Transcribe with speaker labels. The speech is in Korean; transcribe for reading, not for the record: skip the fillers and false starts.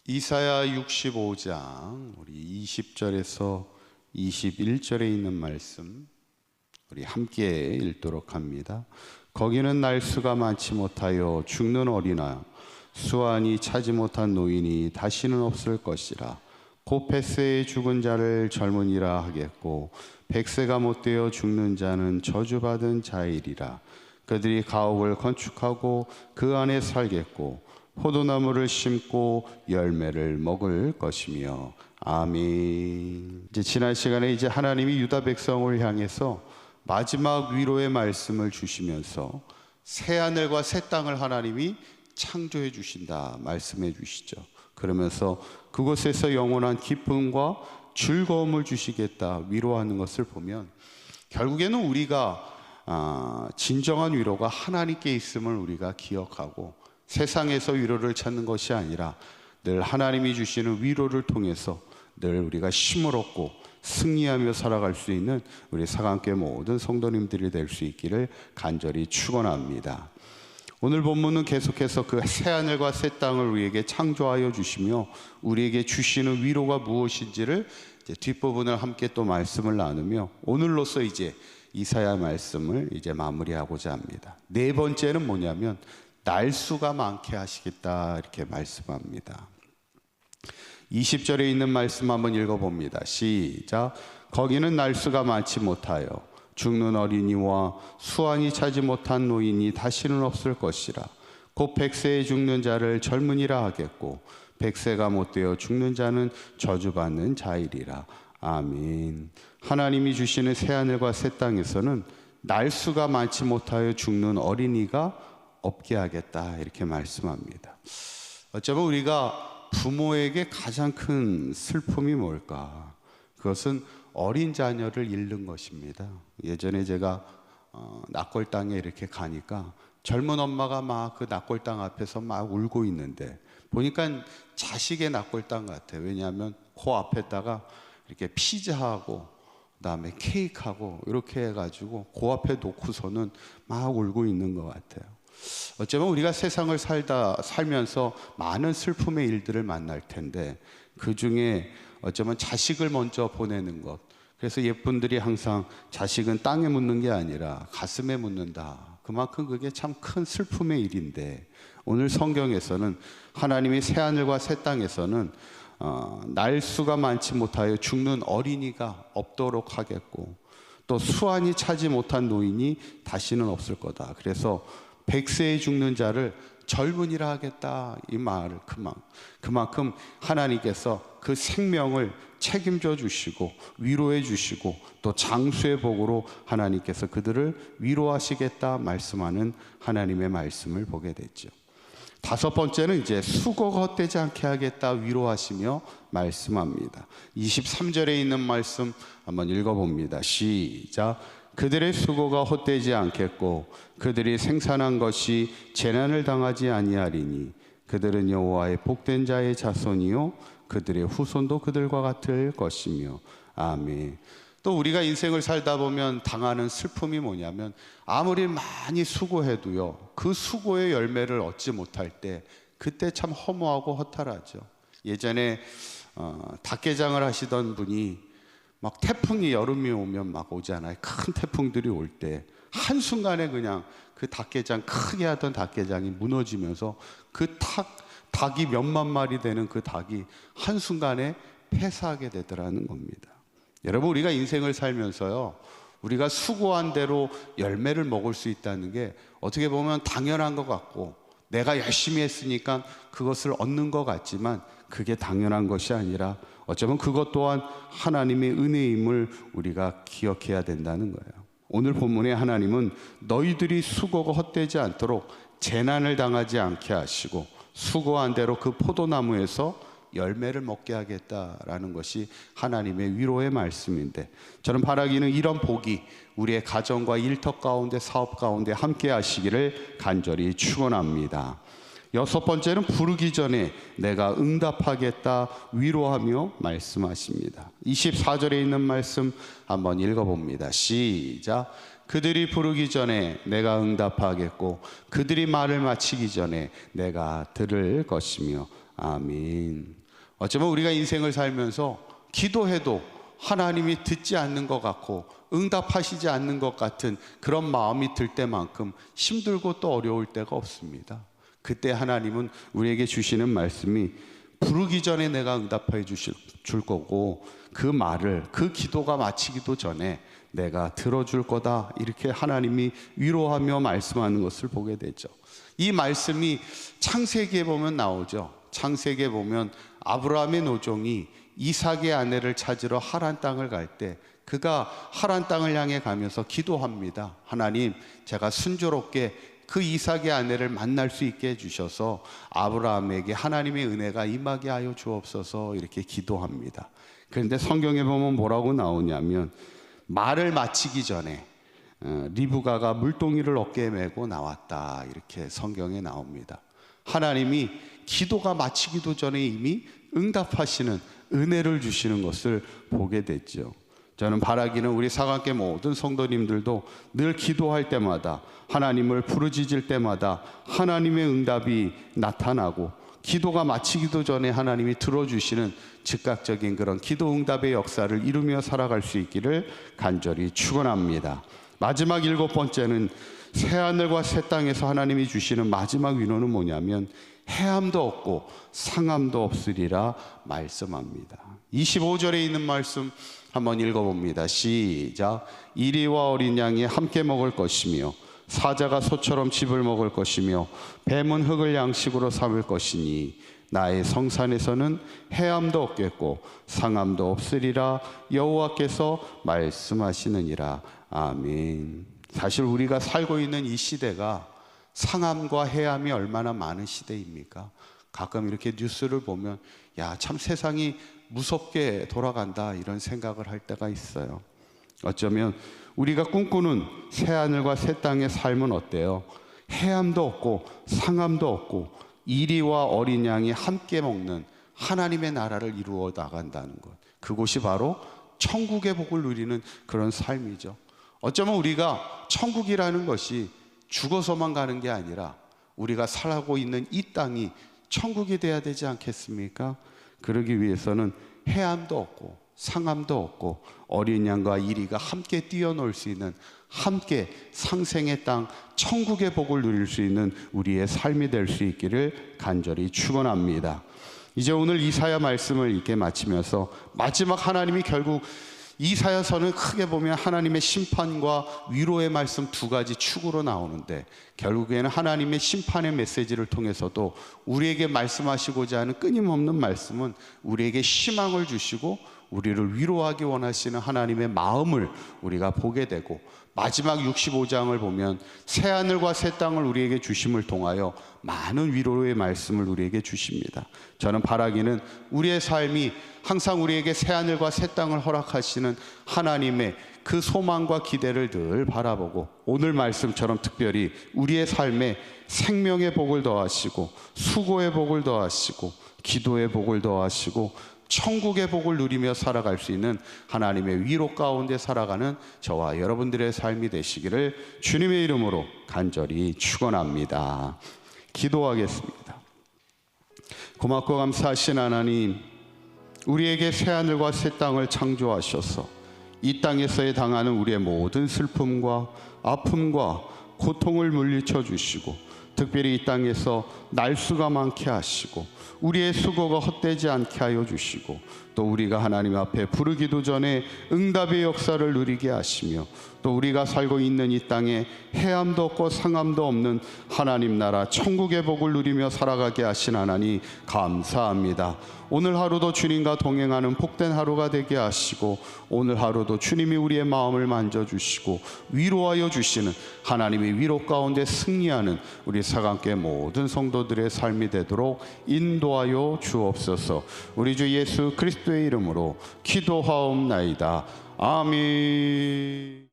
Speaker 1: 이사야 65장 우리 20절에서 21절에 있는 말씀 우리 함께 읽도록 합니다. 거기는 날수가 많지 못하여 죽는 어린아 수완이 차지 못한 노인이 다시는 없을 것이라. 곧 100세에 죽은 자를 젊은이라 하겠고 100세가 못되어 죽는 자는 저주받은 자이리라. 그들이 가옥을 건축하고 그 안에 살겠고 포도나무를 심고 열매를 먹을 것이며. 아멘. 이제 지난 시간에 이제 하나님이 유다 백성을 향해서 마지막 위로의 말씀을 주시면서 새 하늘과 새 땅을 하나님이 창조해 주신다 말씀해 주시죠. 그러면서 그곳에서 영원한 기쁨과 즐거움을 주시겠다 위로하는 것을 보면 결국에는 우리가 진정한 위로가 하나님께 있음을 우리가 기억하고 세상에서 위로를 찾는 것이 아니라 늘 하나님이 주시는 위로를 통해서 늘 우리가 힘을 얻고 승리하며 살아갈 수 있는 우리 사강교회 모든 성도님들이 될 수 있기를 간절히 축원합니다. 오늘 본문은 계속해서 그 새하늘과 새 땅을 우리에게 창조하여 주시며 우리에게 주시는 위로가 무엇인지를 이제 뒷부분을 함께 또 말씀을 나누며 오늘로서 이제 이사야 말씀을 이제 마무리하고자 합니다. 네 번째는 뭐냐면 날수가 많게 하시겠다 이렇게 말씀합니다. 20절에 있는 말씀 한번 읽어봅니다. 시작. 거기는 날수가 많지 못하여 죽는 어린이와 수완이 차지 못한 노인이 다시는 없을 것이라. 곧 100세에 죽는 자를 젊은이라 하겠고 100세가 못되어 죽는 자는 저주받는 자이리라. 아멘. 하나님이 주시는 새하늘과 새 땅에서는 날수가 많지 못하여 죽는 어린이가 없게 하겠다 이렇게 말씀합니다. 어쩌면 우리가 부모에게 가장 큰 슬픔이 뭘까? 그것은 어린 자녀를 잃는 것입니다. 예전에 제가 낙골 땅에 이렇게 가니까 젊은 엄마가 막 그 낙골 땅 앞에서 막 울고 있는데 보니까 자식의 낙골 땅 같아요. 왜냐하면 그 앞에다가 이렇게 피자하고 그다음에 케이크하고 이렇게 해가지고 그 앞에 놓고서는 막 울고 있는 것 같아요. 어쩌면 우리가 세상을 살면서 많은 슬픔의 일들을 만날 텐데 그 중에 어쩌면 자식을 먼저 보내는 것. 그래서 옛분들이 항상 자식은 땅에 묻는 게 아니라 가슴에 묻는다. 그만큼 그게 참 큰 슬픔의 일인데 오늘 성경에서는 하나님이 새하늘과 새 땅에서는 날수가 많지 못하여 죽는 어린이가 없도록 하겠고 또 수완이 차지 못한 노인이 다시는 없을 거다. 그래서 100세에 죽는 자를 젊은이라 하겠다 이 말을 그만큼 하나님께서 그 생명을 책임져 주시고 위로해 주시고 또 장수의 복으로 하나님께서 그들을 위로하시겠다 말씀하는 하나님의 말씀을 보게 됐죠. 다섯 번째는 이제 수고가 헛되지 않게 하겠다 위로하시며 말씀합니다. 23절에 있는 말씀 한번 읽어봅니다. 시작. 그들의 수고가 헛되지 않겠고 그들이 생산한 것이 재난을 당하지 아니하리니 그들은 여호와의 복된 자의 자손이요 그들의 후손도 그들과 같을 것이며. 아멘. 또 우리가 인생을 살다 보면 당하는 슬픔이 뭐냐면 아무리 많이 수고해도요 그 수고의 열매를 얻지 못할 때 그때 참 허무하고 허탈하죠. 예전에 닭게장을 하시던 분이 막 태풍이 여름이 오면 막 오잖아요. 큰 태풍들이 올 때 한순간에 그냥 그 닭게장 크게 하던 닭게장이 무너지면서 그 닭이 몇만 마리 되는 그 닭이 한순간에 폐사하게 되더라는 겁니다. 여러분 우리가 인생을 살면서요 우리가 수고한 대로 열매를 먹을 수 있다는 게 어떻게 보면 당연한 것 같고 내가 열심히 했으니까 그것을 얻는 것 같지만 그게 당연한 것이 아니라 어쩌면 그것 또한 하나님의 은혜임을 우리가 기억해야 된다는 거예요. 오늘 본문에 하나님은 너희들이 수고가 헛되지 않도록 재난을 당하지 않게 하시고 수고한 대로 그 포도나무에서 열매를 먹게 하겠다라는 것이 하나님의 위로의 말씀인데 저는 바라기는 이런 복이 우리의 가정과 일터 가운데 사업 가운데 함께 하시기를 간절히 축원합니다. 여섯 번째는 부르기 전에 내가 응답하겠다 위로하며 말씀하십니다. 24절에 있는 말씀 한번 읽어봅니다. 시작. 그들이 부르기 전에 내가 응답하겠고 그들이 말을 마치기 전에 내가 들을 것이며. 아멘. 어쩌면 우리가 인생을 살면서 기도해도 하나님이 듣지 않는 것 같고 응답하시지 않는 것 같은 그런 마음이 들 때만큼 힘들고 또 어려울 때가 없습니다. 그때 하나님은 우리에게 주시는 말씀이 부르기 전에 내가 응답해 줄 거고 그 말을, 그 기도가 마치기도 전에 내가 들어줄 거다, 이렇게 하나님이 위로하며 말씀하는 것을 보게 되죠. 이 말씀이 창세기에 보면 나오죠. 창세기에 보면 아브라함의 노종이 이삭의 아내를 찾으러 하란 땅을 갈 때 그가 하란 땅을 향해 가면서 기도합니다. 하나님, 제가 순조롭게 그 이삭의 아내를 만날 수 있게 해주셔서 아브라함에게 하나님의 은혜가 임하게 하여 주옵소서, 이렇게 기도합니다. 그런데 성경에 보면 뭐라고 나오냐면 말을 마치기 전에 리브가가 물동이를 어깨에 메고 나왔다, 이렇게 성경에 나옵니다. 하나님이 기도가 마치기도 전에 이미 응답하시는 은혜를 주시는 것을 보게 됐죠. 저는 바라기는 우리 사관계 모든 성도님들도 늘 기도할 때마다, 하나님을 부르짖을 때마다 하나님의 응답이 나타나고 기도가 마치기도 전에 하나님이 들어주시는 즉각적인 그런 기도 응답의 역사를 이루며 살아갈 수 있기를 간절히 축원합니다. 마지막 7번째는 새하늘과 새 땅에서 하나님이 주시는 마지막 위로는 뭐냐면 해함도 없고 상함도 없으리라 말씀합니다. 25절에 있는 말씀 한번 읽어봅니다. 시작. 이리와 어린 양이 함께 먹을 것이며 사자가 소처럼 짚을 먹을 것이며 뱀은 흙을 양식으로 삼을 것이니 나의 성산에서는 해함도 없겠고 상함도 없으리라 여호와께서 말씀하시느니라. 아멘. 사실 우리가 살고 있는 이 시대가 상함과 해함이 얼마나 많은 시대입니까? 가끔 이렇게 뉴스를 보면 야, 참 세상이 무섭게 돌아간다, 이런 생각을 할 때가 있어요. 어쩌면 우리가 꿈꾸는 새하늘과 새 땅의 삶은 어때요? 해함도 없고 상함도 없고 이리와 어린 양이 함께 먹는 하나님의 나라를 이루어 나간다는 것, 그곳이 바로 천국의 복을 누리는 그런 삶이죠. 어쩌면 우리가 천국이라는 것이 죽어서만 가는 게 아니라 우리가 살고 있는 이 땅이 천국이 돼야 되지 않겠습니까? 그러기 위해서는 해함도 없고 상함도 없고 어린 양과 이리가 함께 뛰어놀 수 있는, 함께 상생의 땅 천국의 복을 누릴 수 있는 우리의 삶이 될 수 있기를 간절히 축원합니다. 이제 오늘 이사야 말씀을 이렇게 마치면서 마지막 하나님이 결국 이사야서는 크게 보면 하나님의 심판과 위로의 말씀 두 가지 축으로 나오는데 결국에는 하나님의 심판의 메시지를 통해서도 우리에게 말씀하시고자 하는 끊임없는 말씀은 우리에게 희망을 주시고 우리를 위로하기 원하시는 하나님의 마음을 우리가 보게 되고, 마지막 65장을 보면 새하늘과 새 땅을 우리에게 주심을 통하여 많은 위로의 말씀을 우리에게 주십니다. 저는 바라기는 우리의 삶이 항상 우리에게 새하늘과 새 땅을 허락하시는 하나님의 그 소망과 기대를 늘 바라보고 오늘 말씀처럼 특별히 우리의 삶에 생명의 복을 더하시고 수고의 복을 더하시고 기도의 복을 더하시고 천국의 복을 누리며 살아갈 수 있는 하나님의 위로 가운데 살아가는 저와 여러분들의 삶이 되시기를 주님의 이름으로 간절히 축원합니다. 기도하겠습니다. 고맙고 감사하신 하나님, 우리에게 새하늘과 새 땅을 창조하셔서 이 땅에서의 당하는 우리의 모든 슬픔과 아픔과 고통을 물리쳐 주시고 특별히 이 땅에서 날수가 많게 하시고 우리의 수고가 헛되지 않게 하여 주시고 또 우리가 하나님 앞에 부르기도 전에 응답의 역사를 누리게 하시며 또 우리가 살고 있는 이 땅에 해함도 없고 상함도 없는 하나님 나라 천국의 복을 누리며 살아가게 하신 하나님 감사합니다. 오늘 하루도 주님과 동행하는 복된 하루가 되게 하시고 오늘 하루도 주님이 우리의 마음을 만져주시고 위로하여 주시는 하나님의 위로 가운데 승리하는 우리 사강교회 모든 성도들의 삶이 되도록 인도하여 주옵소서. 우리 주 예수 그리스도의 이름으로 기도하옵나이다. 아멘.